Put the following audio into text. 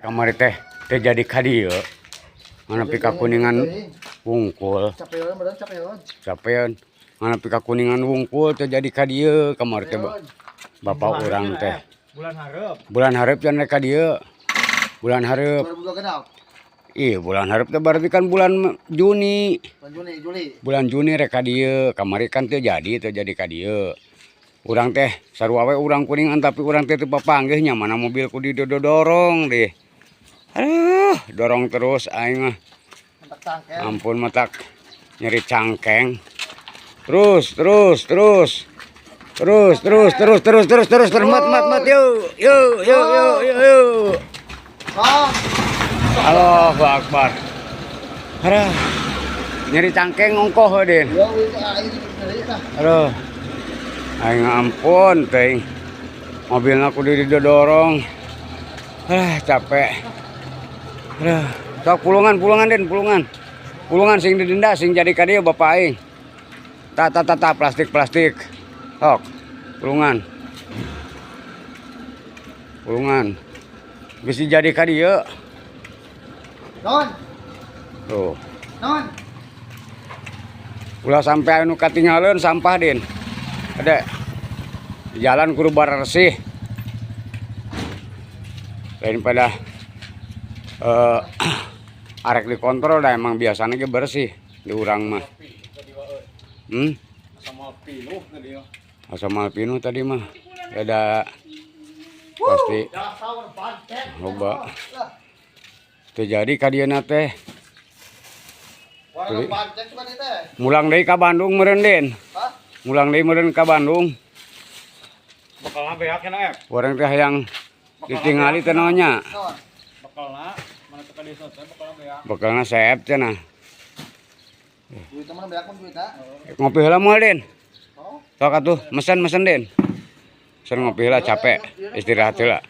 kamari teh jadi kadieu nganapi ka kuningan wungkul capeun nganapi ka kuningan wungkul teh jadi kadieu kamari teh bapak urang teh bulan hareup can rek kadieu bulan hareup iya bulan hareup teh berarti kan bulan Juni bulan Juni rek kadieu kamari kan teu jadi kadieu urang teh sarua we urang kuningan tapi urang teh teu papanggih nya mana mobil ku didorong deh. Aduh, dorong terus aing mah. Ampun matak nyeri cangkeng. Terus mat yuk. Allahu Akbar. Aduh. Nyeri cangkeng ongkoh Den. Aduh. Aing ampun teuing. Mobilna kudu didorong. Capek. Sok pulungan Den, pulungan sing didenda sing jadi kadieu bapak aing. Ta plastik. Sok pulungan. Geus jadi kadieu. Non. Tuh. Non. Ulah sampe anu katinggalin sampah Den. Ada jalan kudu bersih. Daripada arek dikontrol dah emang biasanya ge bersih di urang mah. Asam malpinu tadi mah. Ada pasti loba. Teu jadi kadieuna teh. Mulang deui ka Bandung meureun Den. Mulang deui meureun ka Bandung. Bekalna beak cenah Ep. Urang teh hayang ditingali teh naon nya. Bekalna mana teh ka desa teh bekalna beak. Bekalna saep cenah. Duit mana beak pun duitna. Ngopi heula moal Den. Sok atuh mesen Den. Sen ngopi heula capek istirahat heula.